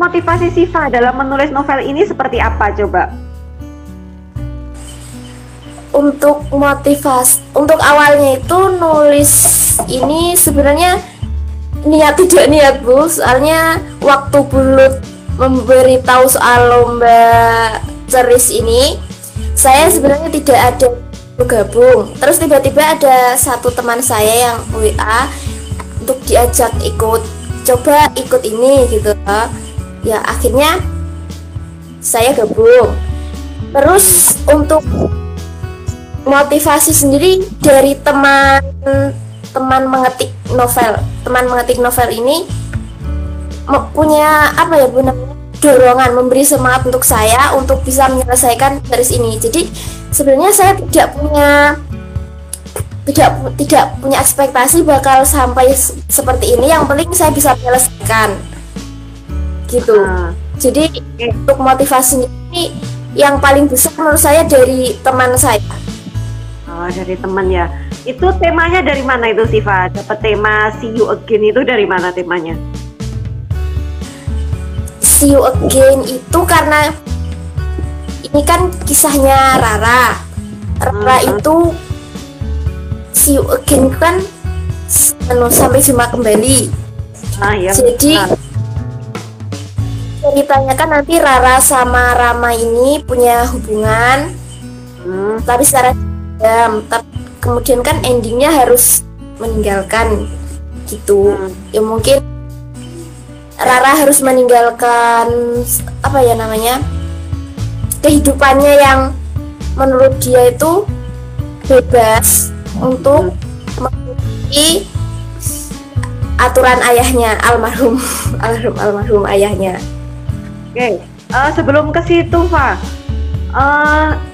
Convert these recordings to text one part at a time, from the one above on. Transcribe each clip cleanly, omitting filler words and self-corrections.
motivasi Siva dalam menulis novel ini seperti apa coba? Untuk motivasi, untuk awalnya itu nulis ini sebenarnya niat tidak niat Bu, soalnya waktu Bulut memberitahu soal lomba ceris ini, saya sebenarnya tidak ada bergabung. Terus tiba-tiba ada satu teman saya yang WA untuk diajak ikut, coba ikut ini gitu. Ya akhirnya saya gabung. Terus untuk motivasi sendiri dari teman mengetik novel ini punya apa ya Bu namanya, dorongan, memberi semangat untuk saya untuk bisa menyelesaikan series ini. Jadi sebenarnya saya tidak punya ekspektasi bakal sampai seperti ini, yang penting saya bisa menyelesaikan gitu. Jadi untuk motivasi ini yang paling besar menurut saya dari teman saya. Oh, dari teman ya. Itu temanya dari mana itu Siva? Dapat tema See You Again itu dari mana temanya? See You Again itu karena ini kan kisahnya Rara. Rara itu See You Again kan sampai jumpa kembali. Ya, jadi ceritanya kan nanti Rara sama Rama ini punya hubungan, tapi secara kemudian kan endingnya harus meninggalkan gitu. Ya mungkin Rara harus meninggalkan apa ya namanya, kehidupannya yang menurut dia itu bebas untuk mengikuti aturan ayahnya, almarhum ayahnya. Oke, sebelum ke situ Fa,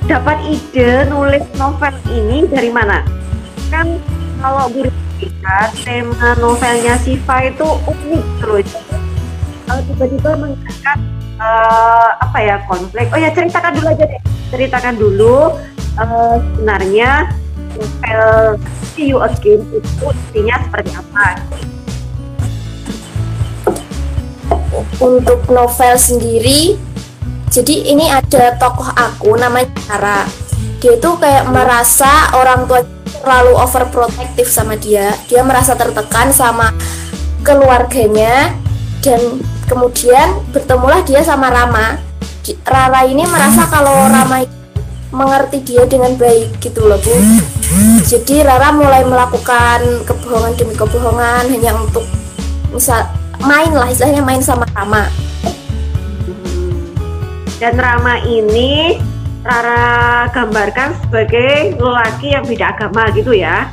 dapat ide nulis novel ini dari mana? Kan kalau berbicara tema novelnya Siva itu unik terus. Tiba-tiba mengangkat apa ya, konflik. Oh ya, ceritakan dulu aja deh. Ceritakan dulu sebenarnya novel See You Again itu intinya seperti apa? Untuk novel sendiri, jadi ini ada tokoh aku namanya Rara. Dia tuh kayak merasa orang tua terlalu overprotective sama dia. Dia merasa tertekan sama keluarganya, dan kemudian bertemulah dia sama Rama. Rara ini merasa kalau Rama mengerti dia dengan baik gitu loh Bu. Jadi Rara mulai melakukan kebohongan demi kebohongan hanya untuk istilahnya main sama Rama. Dan Rama ini Rara gambarkan sebagai lelaki yang beda agama gitu ya.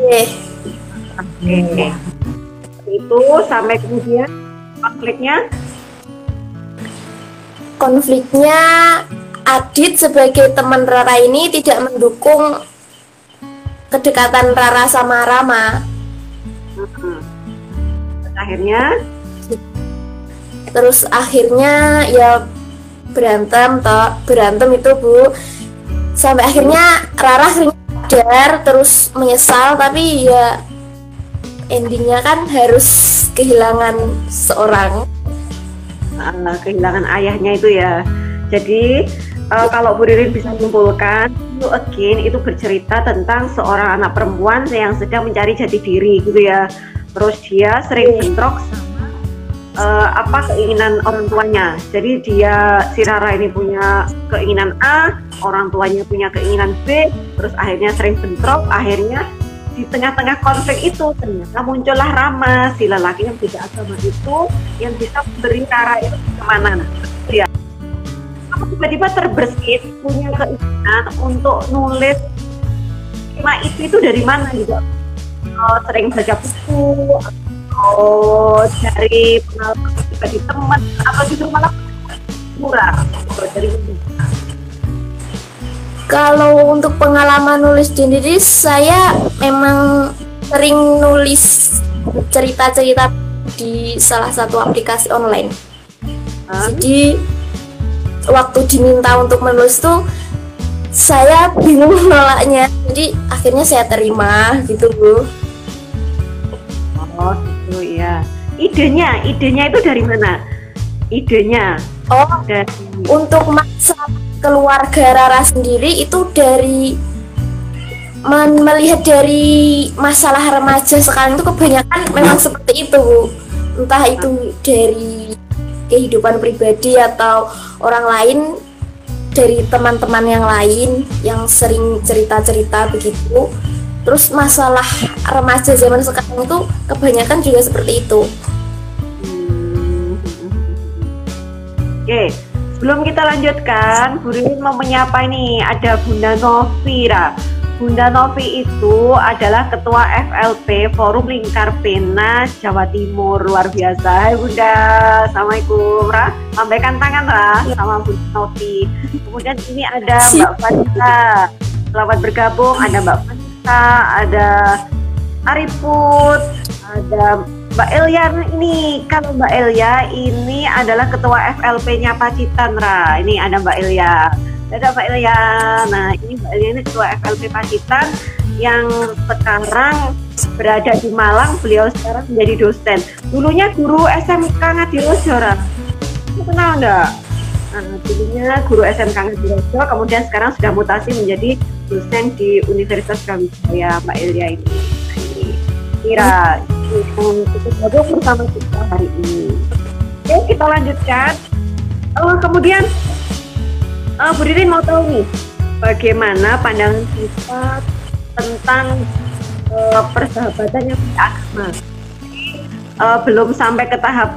Oke. Itu sampai kemudian konfliknya Adit sebagai teman Rara ini tidak mendukung kedekatan Rara sama Rama. Akhirnya ya berantem itu Bu, sampai akhirnya Rara sadar terus menyesal, tapi ya endingnya kan harus kehilangan seorang, kehilangan ayahnya itu ya. Jadi kalau Bu Ririn bisa menyimpulkan, You Again itu bercerita tentang seorang anak perempuan yang sedang mencari jati diri gitu ya. Terus dia sering bentrok sama keinginan orang tuanya. Jadi si Rara ini punya keinginan A, orang tuanya punya keinginan B, terus akhirnya sering bentrok. Akhirnya di tengah-tengah konflik itu ternyata muncullah Rama, si lelaki yang beda agama itu, yang bisa memberi Rara itu kemana. Ya, tiba-tiba terbersit punya keinginan untuk nulis tema itu dari mana gitu. Sering baca buku, atau dari pengalaman pribadi teman, atau justru malah murah dari ini. Kalau untuk pengalaman nulis sendiri, saya memang sering nulis cerita-cerita di salah satu aplikasi online. Jadi waktu diminta untuk menulis tuh saya bingung nolaknya, jadi akhirnya saya terima gitu Bu. Oh gitu ya. Idenya itu dari mana? idenya. Oh, Dan untuk masalah keluarga Rara sendiri itu dari melihat dari masalah remaja sekarang itu kebanyakan memang seperti itu, Bu. Entah itu dari kehidupan pribadi atau orang lain, dari teman-teman yang lain yang sering cerita-cerita begitu. Terus masalah remaja zaman sekarang itu kebanyakan juga seperti itu. Oke, sebelum kita lanjutkan, Bu Ririn mau menyapa ini, ada Bunda Novira. Bunda Novi itu adalah Ketua FLP Forum Lingkar Pena Jawa Timur, luar biasa. Hai Bunda, Assalamualaikum. Ra, lambaikan tangan Ra sama Bunda Novi. Kemudian ini ada Mbak Vanessa, selamat bergabung. Ada Mbak Vanessa, ada Arifut, ada Mbak Elia. Ini kalau Mbak Elia ini adalah Ketua FLP-nya Pacitan Ra. Ini ada Mbak Elia. Ada Mbak Elia. Nah, ini Mbak Elia ini Ketua FLP Pacitan yang sekarang berada di Malang. Beliau sekarang menjadi dosen. Dulunya guru SMK Ngadirojo. Kamu kenal enggak? Nah, dulunya guru SMK Ngadirojo, kemudian sekarang sudah mutasi menjadi dosen di Universitas Brawijaya, Mbak Elia ini. Nah, ini Kira cukup bagus bersama kita hari ini. Oke, kita lanjutkan. Kemudian Bu Ririn mau tahu nih, bagaimana pandangan kita tentang persahabatan yang beragama. Belum sampai ke tahap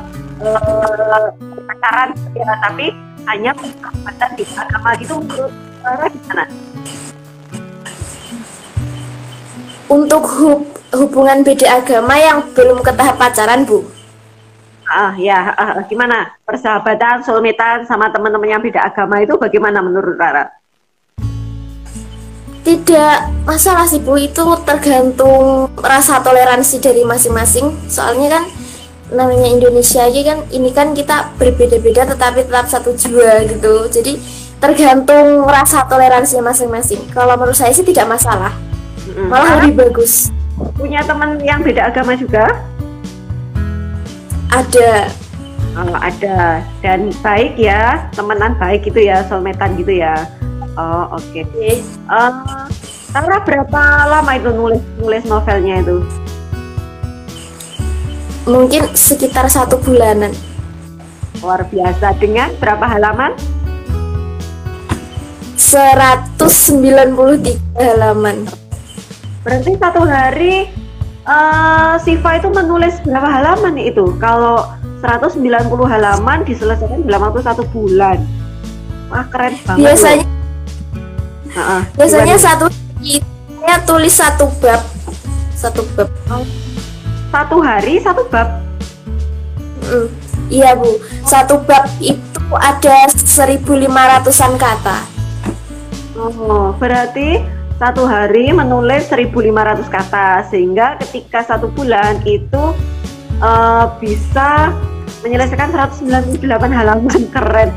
pacaran ya, tapi hanya persahabatan di agama gitu, menurut Sarah gimana? Untuk hubungan beda agama yang belum ke tahap pacaran, Bu. Gimana persahabatan, soulmatean sama teman-teman yang beda agama itu bagaimana menurut Rara? Tidak masalah sih, Bu, itu tergantung rasa toleransi dari masing-masing. Soalnya kan namanya Indonesia aja kan, ini kan kita berbeda-beda tetapi tetap satu jiwa gitu. Jadi tergantung rasa toleransi masing-masing. Kalau menurut saya sih tidak masalah, malah lebih bagus. Punya teman yang beda agama juga? Ada. Oh, ada. Dan baik ya, temenan baik gitu ya, soulmatean gitu ya. Oh, oke. Okay. Tara berapa lama itu nulis novelnya itu? Mungkin sekitar 1 bulanan. Luar biasa. Dengan berapa halaman? 193 halaman. Berarti satu hari Siva itu menulis berapa halaman nih itu? Kalau 190 halaman diselesaikan dalam waktu 1 bulan. Wah, keren banget. Biasanya saya tulis 1 bab. 1 bab. Satu hari 1 bab. Iya, Bu. 1 bab itu ada 1.500-an kata. Oh, berarti 1 hari menulis 1.500 kata, sehingga ketika 1 bulan itu bisa menyelesaikan 198 halaman. Keren.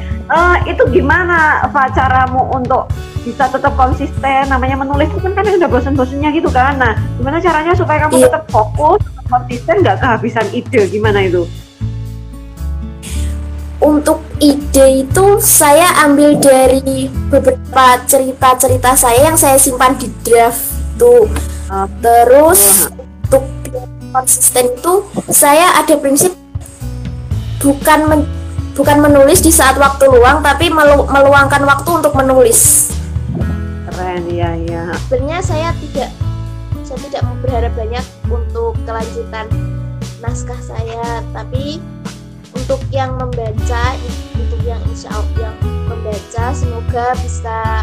Itu gimana Pak caramu untuk bisa tetap konsisten? Namanya menulis itu kan udah bosan-bosannya gitu kan. Nah, gimana caranya supaya kamu tetap fokus, tetap konsisten, nggak kehabisan ide? Gimana itu? Untuk ide itu saya ambil dari beberapa cerita-cerita saya yang saya simpan di draft tuh. Terus untuk konsisten itu saya ada prinsip bukan menulis di saat waktu luang, tapi meluangkan waktu untuk menulis. Keren ya. Sebenarnya saya tidak berharap banyak untuk kelanjutan naskah saya, tapi untuk yang membaca, untuk yang insya Allah yang membaca, semoga bisa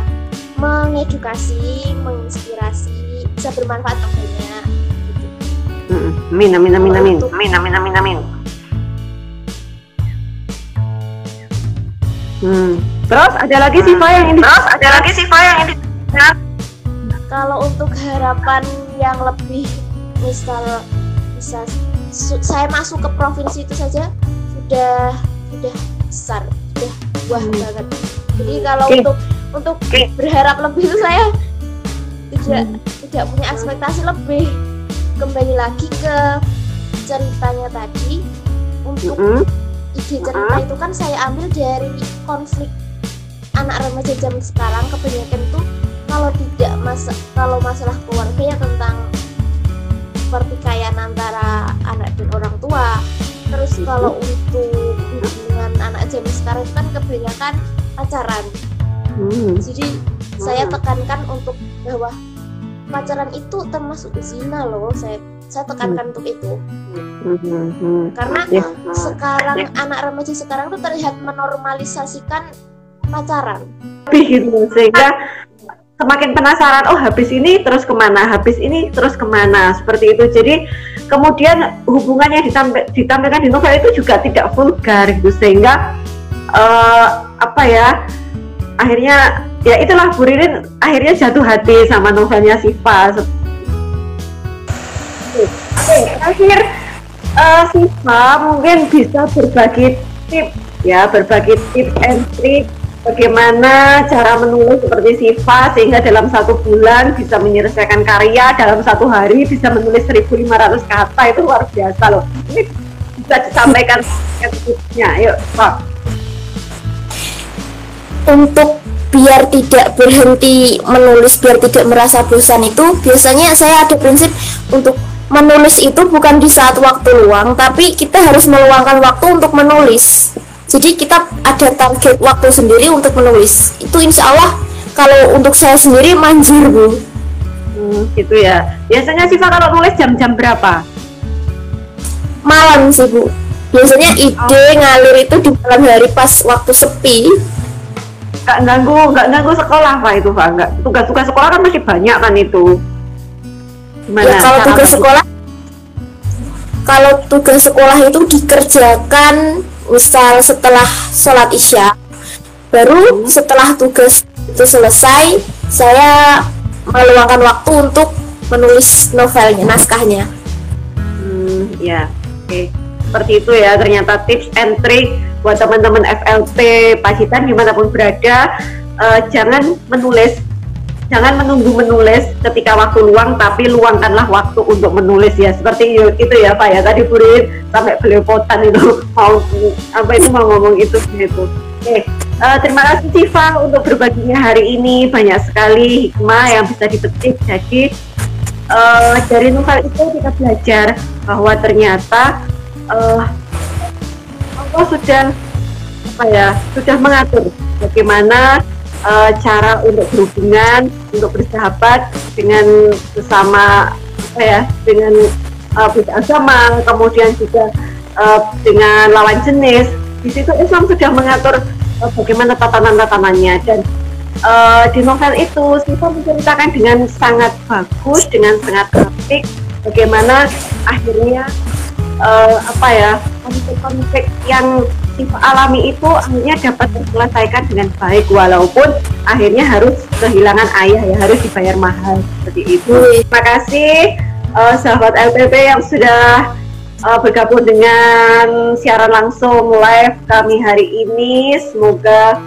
mengedukasi, menginspirasi, bisa bermanfaat banyak. Gitu. Amin. Terus ada lagi Siva yang ini. Kalau untuk harapan yang lebih, misal bisa saya masuk ke provinsi itu saja sudah besar, sudah wah banget. Jadi kalau untuk berharap lebih itu saya tidak punya ekspektasi lebih. Kembali lagi ke ceritanya tadi, untuk ide di cerita itu kan saya ambil dari konflik anak remaja zaman sekarang. Kebanyakan tuh kalau masalah keluarga ya tentang pertikaian antara anak dan orang tua. Terus kalau untuk hubungan anak zaman sekarang itu kan kebanyakan pacaran. Jadi saya tekankan untuk bahwa pacaran itu termasuk zina loh. Saya tekankan untuk itu. Karena sekarang anak remaja sekarang tuh terlihat menormalisasikan pacaran. Gitu, sehingga semakin penasaran, oh habis ini terus kemana, habis ini terus kemana, seperti itu. Jadi kemudian hubungannya ditampilkan di novel itu juga tidak vulgar gitu, sehingga akhirnya ya itulah Bu Ririn akhirnya jatuh hati sama novelnya Syifa. Terakhir Syifa mungkin bisa berbagi tips and trik bagaimana cara menulis seperti Syifa sehingga dalam 1 bulan bisa menyelesaikan karya, dalam 1 hari bisa menulis 1.500 kata. Itu luar biasa loh. Ini bisa disampaikan tipsnya, yuk Pak. Untuk biar tidak berhenti menulis, biar tidak merasa bosan itu biasanya saya ada prinsip untuk menulis itu bukan di saat waktu luang, tapi kita harus meluangkan waktu untuk menulis. Jadi kita ada target waktu sendiri untuk menulis. Itu insya Allah kalau untuk saya sendiri manjur Bu. Gitu ya. Biasanya Syifa kalau nulis jam-jam berapa? Malam sih Bu. Biasanya ide ngalir itu di malam hari pas waktu sepi. Nggak ganggu sekolah Pak itu Pak? Nggak, tugas-tugas sekolah kan masih banyak kan itu. Gimana? Ya kalau tugas sekolah itu dikerjakan misal setelah sholat isya, baru setelah tugas itu selesai saya meluangkan waktu untuk menulis novelnya, naskahnya. Ya, oke. Seperti itu ya, ternyata tips and trick buat teman-teman FLP Pacitan dimanapun berada. Jangan menunggu menulis ketika waktu luang, tapi luangkanlah waktu untuk menulis ya. Seperti itu ya Pak ya, tadi Bu Ririn sampai belepotan itu mau ngomong itu gitu. Oke, terima kasih Syifa untuk berbaginya hari ini, banyak sekali hikmah yang bisa dipetik. Jadi dari novel itu kita belajar bahwa ternyata Allah sudah mengatur bagaimana cara untuk berhubungan, untuk bersahabat dengan sesama dengan beda agama, kemudian juga dengan lawan jenis. Di situ Islam sudah mengatur bagaimana tatanan-tatanannya, dan di novel itu Syifa menceritakan dengan sangat bagus, dengan sangat apik bagaimana akhirnya konflik-konflik yang Syifa alami itu akhirnya dapat diselesaikan dengan baik, walaupun akhirnya harus kehilangan ayah ya, harus dibayar mahal seperti itu. Terima kasih sahabat LPP yang sudah bergabung dengan siaran langsung live kami hari ini. Semoga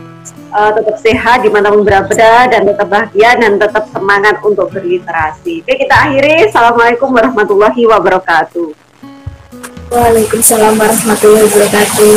tetap sehat dimanapun berada dan tetap bahagia dan tetap semangat untuk berliterasi. Oke, kita akhiri. Assalamualaikum warahmatullahi wabarakatuh. Waalaikumsalam warahmatullahi wabarakatuh.